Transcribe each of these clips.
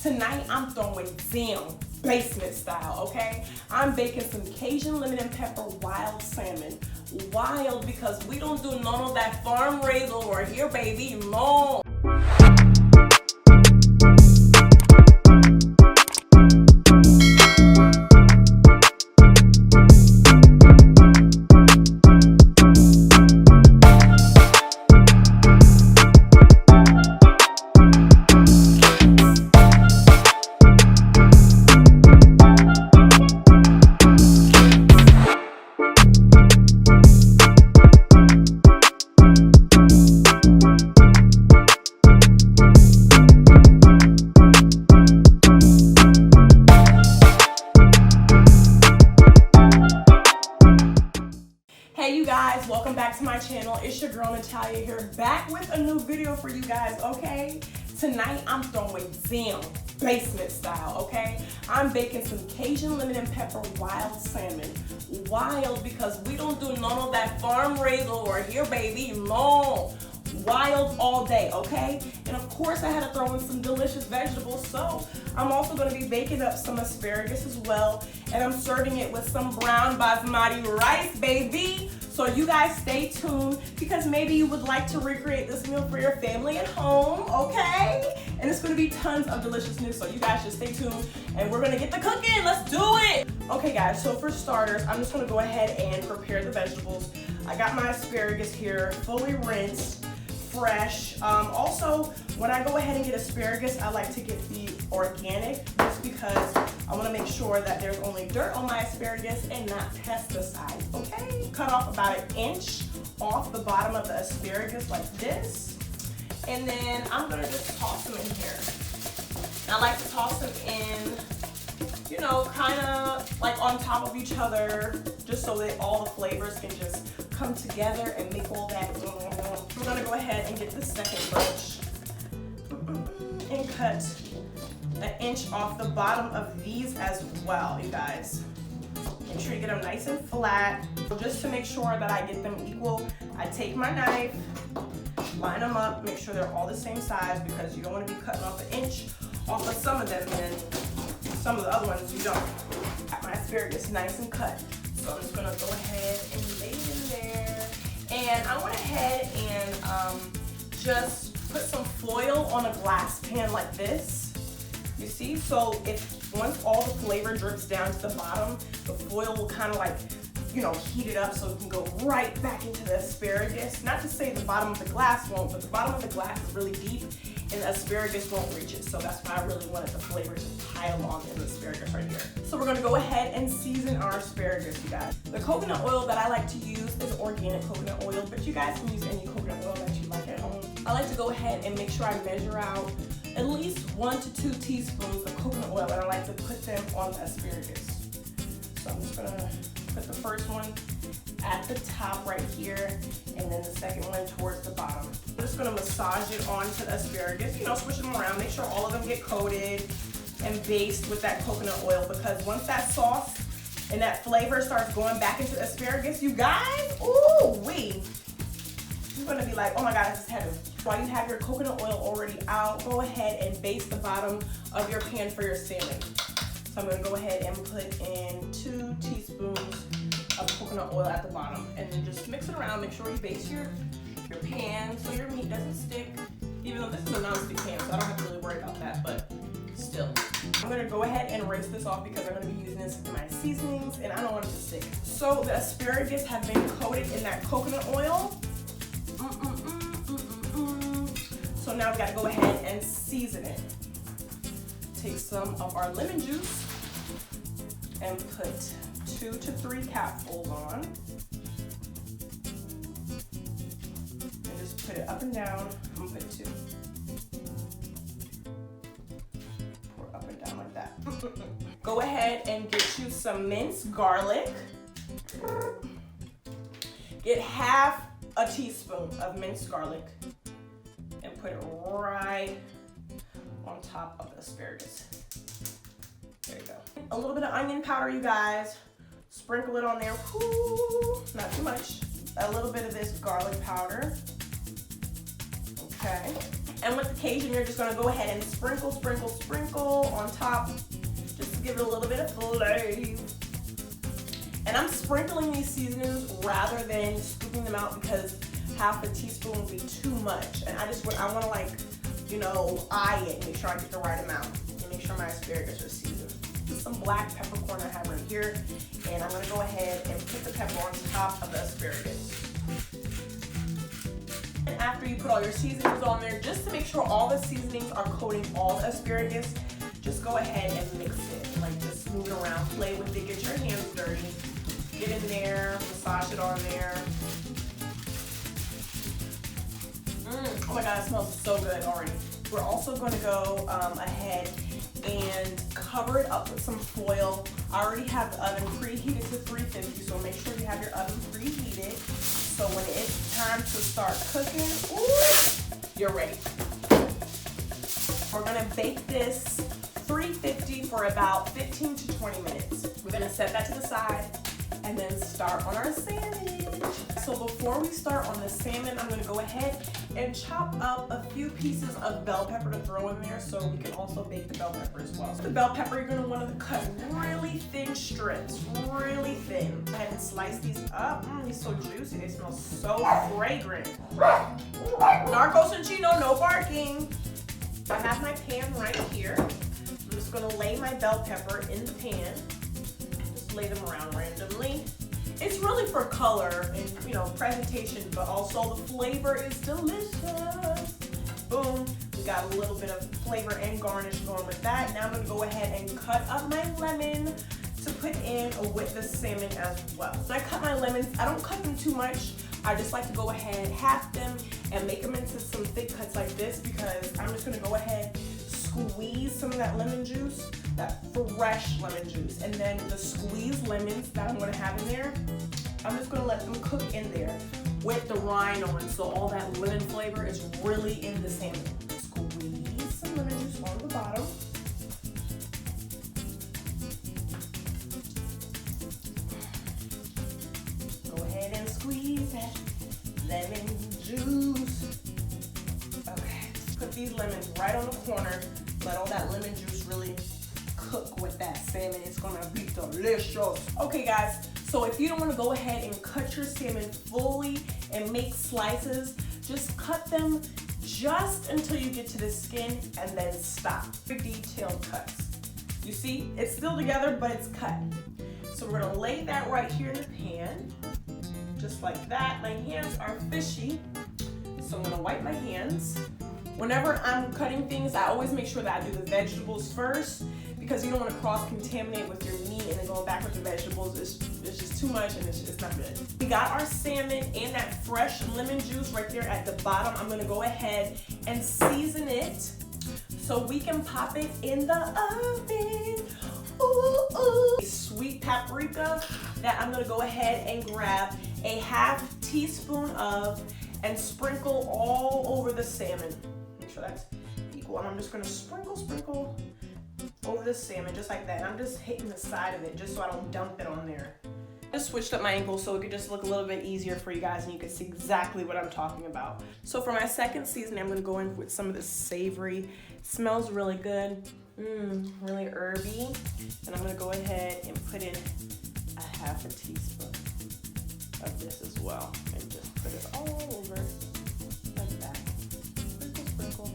Tonight I'm throwing down basement style, okay? I'm baking some Cajun lemon and pepper wild salmon. Wild because we don't do none of that farm raised over here, baby. No. Hey you guys, welcome back to my channel. It's your girl Netalia here, back with a new video for you guys, okay? Tonight I'm throwing down basement style, okay? I'm baking some Cajun lemon and pepper wild salmon. Wild because we don't do none of that farm raised over here, baby. No. Wild all day, okay? And of course I had to throw in some delicious vegetables, so I'm also going to be baking up some asparagus as well, and I'm serving it with some brown basmati rice, baby. So you guys stay tuned because maybe you would like to recreate this meal for your family at home, okay? And it's going to be tons of deliciousness, so you guys just stay tuned and we're going to get the cooking. Let's do it. Okay guys, so for starters, I'm just going to go ahead and prepare the vegetables. I got my asparagus here, fully rinsed, fresh. Also, when I go ahead and get asparagus, I like to get the organic just because I want to make sure that there's only dirt on my asparagus and not pesticides, okay? Cut off about 1 inch off the bottom of the asparagus like this. And then I'm going to just toss them in here. And I like to toss them in, you know, kind of like on top of each other, just so that all the flavors can just come together and make all that. I'm gonna go ahead and get the second bunch and cut 1 inch off the bottom of these as well, you guys. Make sure you get them nice and flat. Just to make sure that I get them equal, I take my knife, line them up, make sure they're all the same size because you don't want to be cutting off 1 inch off of some of them and then some of the other ones you don't. Got my asparagus nice and cut. So I'm just gonna go ahead and lay it in there. And I went ahead and just put some foil on a glass pan like this. You see? So if once all the flavor drips down to the bottom, the foil will kind of like, you know, heat it up so it can go right back into the asparagus. Not to say the bottom of the glass won't, but the bottom of the glass is really deep and the asparagus won't reach it. So that's why I really wanted the flavor to pile on in the asparagus right here. So we're gonna go ahead and season our asparagus, you guys. The coconut oil that I like to use is organic coconut oil, but you guys can use any coconut oil that you like at home. I like to go ahead and make sure I measure out at least 1 to 2 teaspoons of coconut oil, and I like to put them on the asparagus. So I'm just gonna put the first one at the top right here, and then the second one towards the bottom. I'm just gonna massage it onto the asparagus, you know, switch them around, make sure all of them get coated and based with that coconut oil, because once that sauce and that flavor starts going back into the asparagus, you guys, ooh-wee, you're gonna be like, oh my God, this is heaven. While you have your coconut oil already out, go ahead and baste the bottom of your pan for your salmon. So I'm gonna go ahead and put in 2 teaspoons of coconut oil at the bottom, and then just mix it around. Make sure you baste your pan so your meat doesn't stick, even though this is a non-stick pan, so I don't have to really worry about that, but still. I'm gonna go ahead and rinse this off because I'm gonna be using this in my seasonings and I don't want it to stick. So the asparagus have been coated in that coconut oil. So now we gotta go ahead and season it. Take some of our lemon juice and put 2 to 3 capfuls on. And just put it up and down. I'm gonna put 2. Pour up and down like that. Go ahead and get you some minced garlic. Get half a teaspoon of minced garlic and put it right on top of the asparagus. There you go. A little bit of onion powder, you guys. Sprinkle it on there. Whoo, not too much. A little bit of this garlic powder. Okay. And with the Cajun, you're just gonna go ahead and sprinkle on top just to give it a little bit of flavor. And I'm sprinkling these seasonings rather than scooping them out because half a teaspoon would be too much. And I want to, like, you know, eye it, make sure I get the right amount, and make sure my asparagus are seasoned. Some black peppercorn I have right here, and I'm gonna go ahead and put the pepper on top of the asparagus. And after you put all your seasonings on there, just to make sure all the seasonings are coating all the asparagus, just go ahead and mix it. Like, just move it around, play with it, get your hands dirty, get in there, massage it on there. Oh my God, it smells so good already. We're also gonna go ahead and cover it up with some foil. I already have the oven preheated to 350, so make sure you have your oven preheated. So when it's time to start cooking, ooh, you're ready. We're gonna bake this 350 for about 15 to 20 minutes. We're gonna set that to the side and then start on our sandwich. So before we start on the salmon, I'm gonna go ahead and chop up a few pieces of bell pepper to throw in there so we can also bake the bell pepper as well. So the bell pepper, you're gonna wanna cut really thin strips, really thin. Go ahead and slice these up. These are so juicy, they smell so fragrant. Narcos and Chino, no barking. I have my pan right here. I'm just gonna lay my bell pepper in the pan. Just lay them around randomly. It's really for color and, you know, presentation, but also the flavor is delicious. Boom, we got a little bit of flavor and garnish going with that. Now I'm gonna go ahead and cut up my lemon to put in with the salmon as well. When I cut my lemons, I don't cut them too much. I just like to go ahead, half them, and make them into some thick cuts like this because I'm just gonna go ahead, squeeze some of that lemon juice, that fresh lemon juice, and then the squeezed lemons that I'm gonna have in there, I'm just gonna let them cook in there with the rind on, so all that lemon flavor is really in the salmon. Squeeze some lemon juice on the bottom. Go ahead and squeeze that lemon juice. Okay, put these lemons right on the corner. Let all that lemon juice really cook with that salmon. It's gonna be delicious. Okay guys, so if you don't wanna go ahead and cut your salmon fully and make slices, just cut them just until you get to the skin and then stop. Detailed cuts. You see, it's still together, but it's cut. So we're gonna lay that right here in the pan, just like that. My hands are fishy, so I'm gonna wipe my hands. Whenever I'm cutting things, I always make sure that I do the vegetables first because you don't want to cross-contaminate with your meat and then going back with the vegetables. It's just too much and it's not good. We got our salmon and that fresh lemon juice right there at the bottom. I'm going to go ahead and season it so we can pop it in the oven. Ooh, ooh. Sweet paprika that I'm going to go ahead and grab a half teaspoon of and sprinkle all over the salmon. Make sure that's equal. And I'm just gonna sprinkle over the salmon just like that. And I'm just hitting the side of it just so I don't dump it on there. I just switched up my angle so it could just look a little bit easier for you guys and you can see exactly what I'm talking about. So for my second seasoning, I'm gonna go in with some of the savory. It smells really good, really herby. And I'm gonna go ahead and put in a half a teaspoon of this as well. And just put it all over like that. Sprinkle,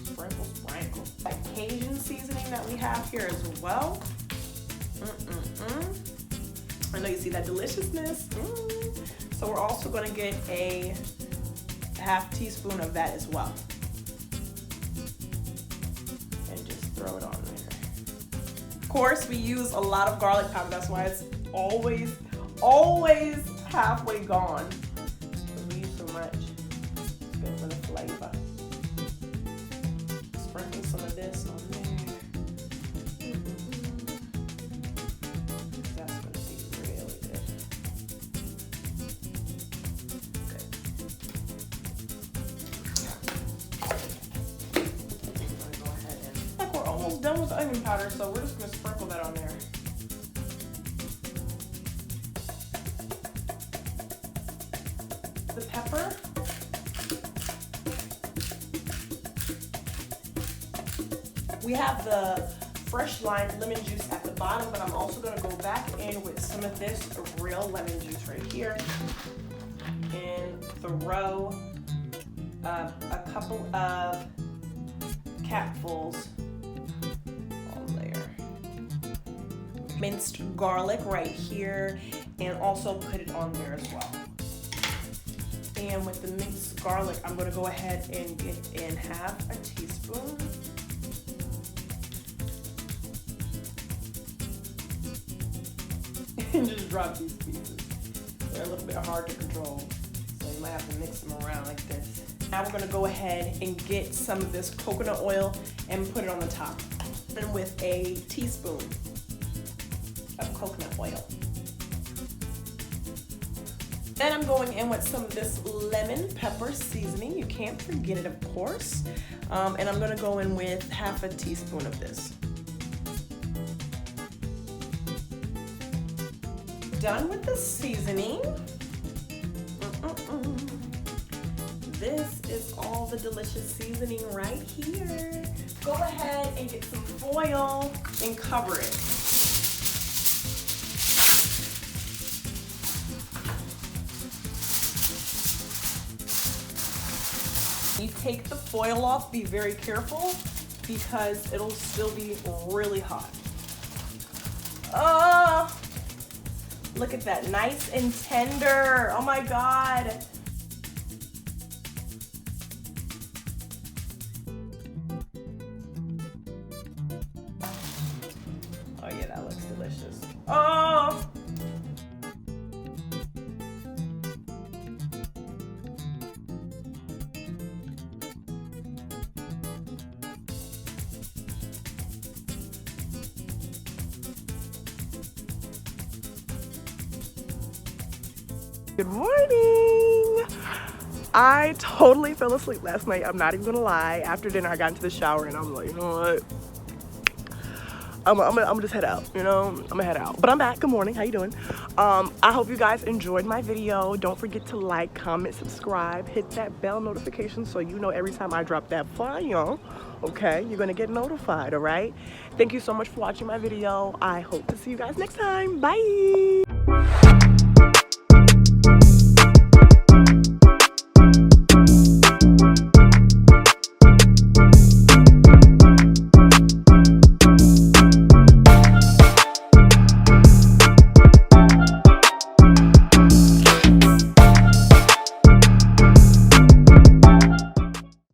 sprinkle, sprinkle. That Cajun seasoning that we have here as well. I know you see that deliciousness. So we're also gonna get a half teaspoon of that as well. And just throw it on there. Of course, we use a lot of garlic powder. That's why it's always halfway gone. Don't use so much. It's good for the flavor. Sprinkle some of this on there. That's gonna be really good. Good. I'm gonna go ahead and like we're almost done with the onion powder, so we're just gonna sprinkle that on there. The pepper. We have the fresh lime lemon juice at the bottom, but I'm also gonna go back in with some of this real lemon juice right here and throw a couple of capfuls on there. Minced garlic right here, and also put it on there as well. And with the minced garlic, I'm gonna go ahead and get in half a teaspoon. And just drop these pieces. They're a little bit hard to control, so you might have to mix them around like this. Now we're gonna go ahead and get some of this coconut oil and put it on the top. And with a teaspoon of coconut oil. Then I'm going in with some of this lemon pepper seasoning. You can't forget it, of course. And I'm gonna go in with half a teaspoon of this. Done with the seasoning. This is all the delicious seasoning right here. Go ahead and get some foil and cover it. You take the foil off, be very careful because it'll still be really hot. Oh, look at that, nice and tender. Oh my God. Oh yeah, that looks delicious. Oh. Good morning. I totally fell asleep last night. I'm not even gonna lie. After dinner, I got into the shower and I was like, you know what? I'm gonna just head out, you know? I'm gonna head out. But I'm back. Good morning. How you doing? I hope you guys enjoyed my video. Don't forget to like, comment, subscribe, hit that bell notification so you know every time I drop that file, okay? You're gonna get notified, all right? Thank you so much for watching my video. I hope to see you guys next time. Bye.